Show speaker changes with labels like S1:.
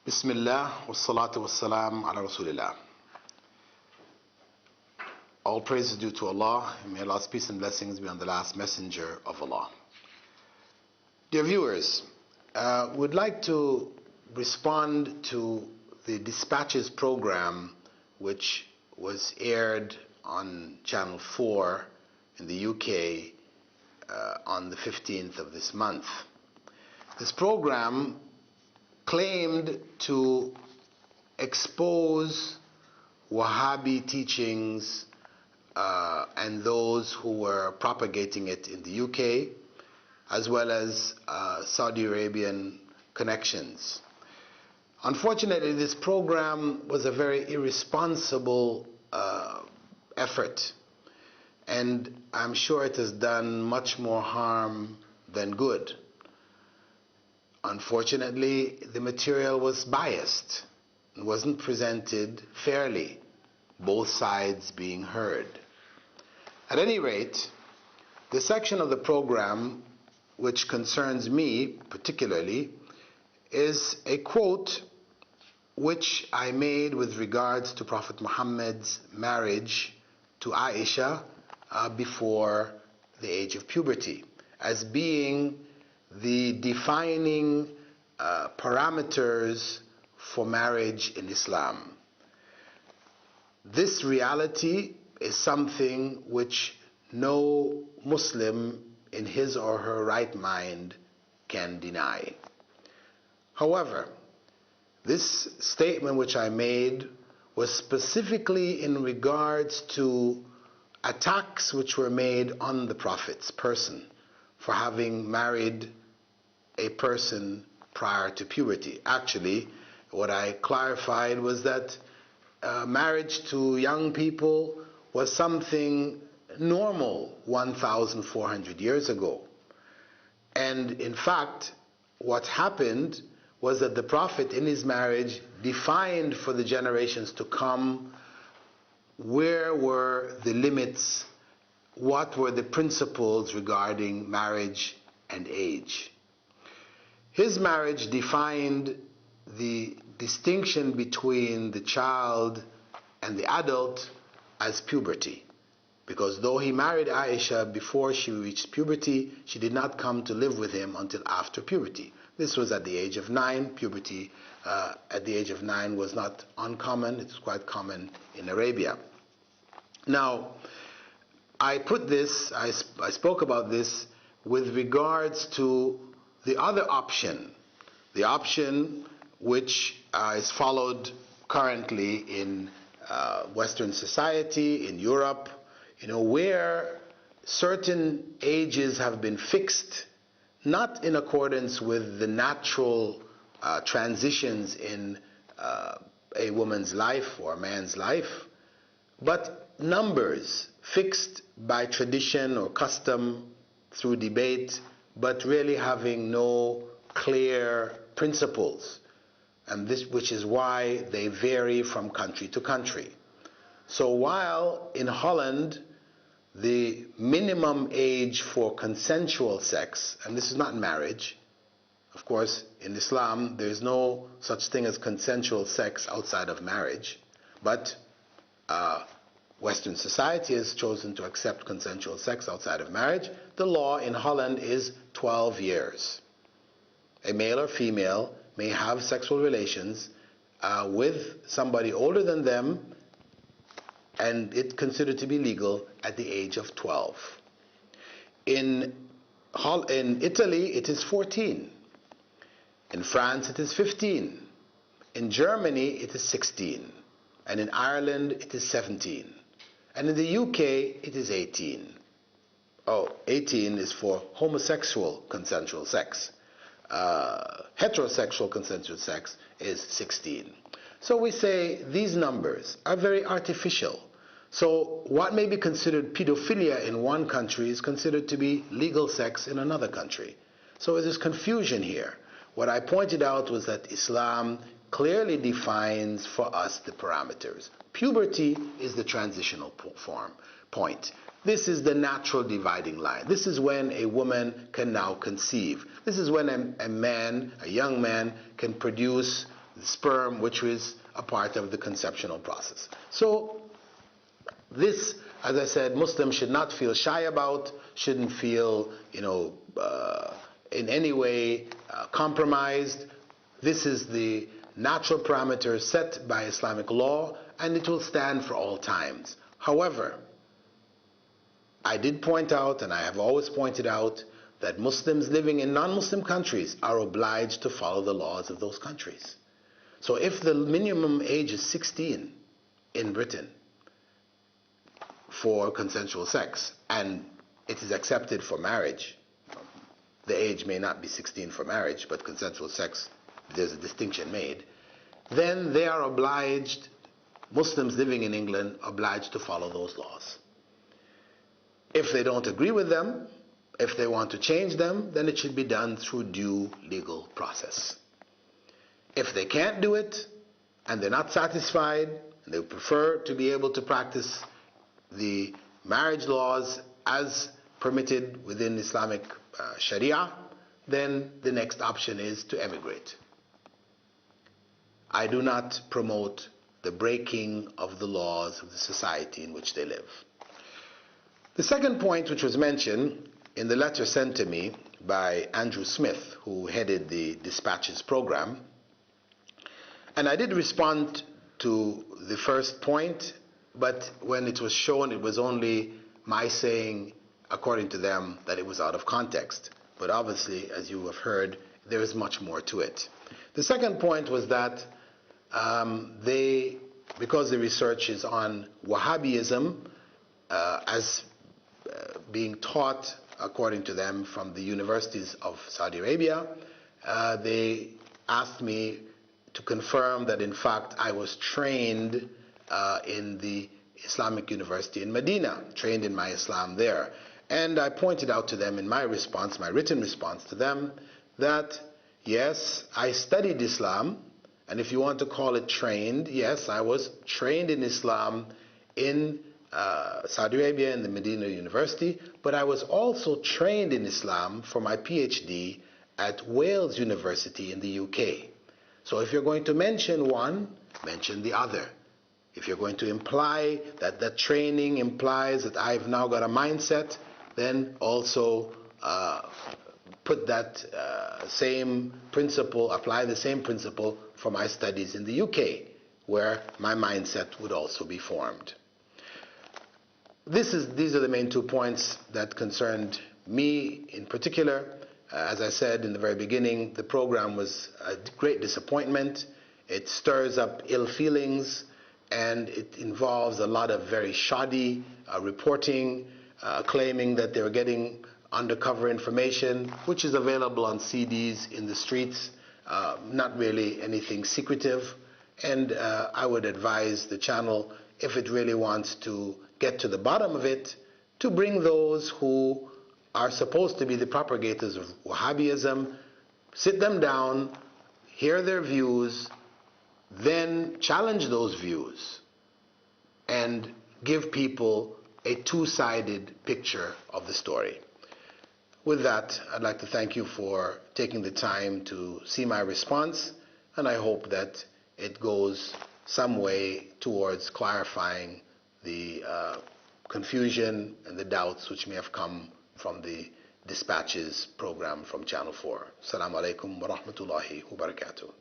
S1: Bismillah, wassalatu wassalam ala Rasulillah. All praise is due to Allah, and may Allah's peace and blessings be on the last messenger of Allah. Dear viewers, we'd like to respond to the Dispatches program which was aired on Channel 4 in the UK on the 15th of this month. This program claimed to expose Wahhabi teachings and those who were propagating it in the UK, as well as Saudi Arabian connections. Unfortunately, this program was a very irresponsible effort, and I'm sure it has done much more harm than good. Unfortunately, the material was biased and wasn't presented fairly, both sides being heard. At any rate, the section of the program which concerns me particularly is a quote which I made with regards to Prophet Muhammad's marriage to Ayesha before the age of puberty, as being the defining parameters for marriage in Islam. This reality is something which no Muslim in his or her right mind can deny. However, this statement which I made was specifically in regards to attacks which were made on the Prophet's person for having married a person prior to puberty. Actually, what I clarified was that marriage to young people was something normal 1,400 years ago. And in fact, what happened was that the Prophet in his marriage defined for the generations to come where were the limits, what were the principles regarding marriage and age. His marriage defined the distinction between the child and the adult as puberty. Because though he married Ayesha before she reached puberty, she did not come to live with him until after puberty. This was at the age of 9. Puberty at the age of 9 was not uncommon. It's quite common in Arabia. Now, I spoke about this with regards to the other option, the option which is followed currently in Western society, in Europe, where certain ages have been fixed, not in accordance with the natural transitions in a woman's life or a man's life, but numbers fixed by tradition or custom through debate, but really having no clear principles, and which is why they vary from country to country. So while in Holland the minimum age for consensual sex, and this is not marriage, of course in Islam there is no such thing as consensual sex outside of marriage, but Western society has chosen to accept consensual sex outside of marriage. The law in Holland is 12 years. A male or female may have sexual relations with somebody older than them, and it's considered to be legal at the age of 12. In Italy, it is 14. In France, it is 15. In Germany, it is 16. And in Ireland, it is 17. And in the UK, it is 18. 18 is for homosexual consensual sex. Heterosexual consensual sex is 16. So we say these numbers are very artificial. So what may be considered pedophilia in one country is considered to be legal sex in another country. So there's confusion here. What I pointed out was that Islam clearly defines for us the parameters. Puberty is the transitional point. This is the natural dividing line. This is when a woman can now conceive. This is when a young man can produce the sperm, which is a part of the conceptional process. So this, as I said, Muslims should not feel shy about, shouldn't feel, in any way compromised. This is the natural parameter set by Islamic law, and it will stand for all times. However, I did point out, and I have always pointed out, that Muslims living in non-Muslim countries are obliged to follow the laws of those countries. So if the minimum age is 16 in Britain for consensual sex, and it is accepted for marriage, the age may not be 16 for marriage, but consensual sex, there's a distinction made, then they are obliged, Muslims living in England, obliged to follow those laws. If they don't agree with them, if they want to change them, then it should be done through due legal process. If they can't do it, and they're not satisfied, and they prefer to be able to practice the marriage laws as permitted within Islamic Sharia, then the next option is to emigrate. I do not promote the breaking of the laws of the society in which they live. The second point, which was mentioned in the letter sent to me by Andrew Smith, who headed the dispatches program, and I did respond to the first point, but when it was shown, it was only my saying, according to them, that it was out of context. But obviously, as you have heard, there is much more to it. The second point was that because the research is on Wahhabism as being taught, according to them, from the universities of Saudi Arabia, they asked me to confirm that in fact I was trained in the Islamic University in Medina, trained in my Islam there. And I pointed out to them in my response, my written response to them, that yes, I studied Islam, and if you want to call it trained, yes, I was trained in Islam in Saudi Arabia in the Medina University, but I was also trained in Islam for my PhD at Wales University in the UK. So if you're going to mention one, mention the other. If you're going to imply that that training implies that I've now got a mindset, then also put that same principle, apply the same principle for my studies in the UK, where my mindset would also be formed. These are the main 2 points that concerned me in particular. As I said in the very beginning, the program was a great disappointment. It stirs up ill feelings, and it involves a lot of very shoddy reporting, claiming that they were getting undercover information, which is available on CDs in the streets, not really anything secretive. And I would advise the channel, if it really wants to get to the bottom of it, to bring those who are supposed to be the propagators of Wahhabism, sit them down, hear their views, then challenge those views, and give people a two-sided picture of the story. With that, I'd like to thank you for taking the time to see my response, and I hope that it goes some way towards clarifying the confusion and the doubts which may have come from the dispatches program from Channel 4. Assalamu alaikum wa rahmatullahi wa barakatuh.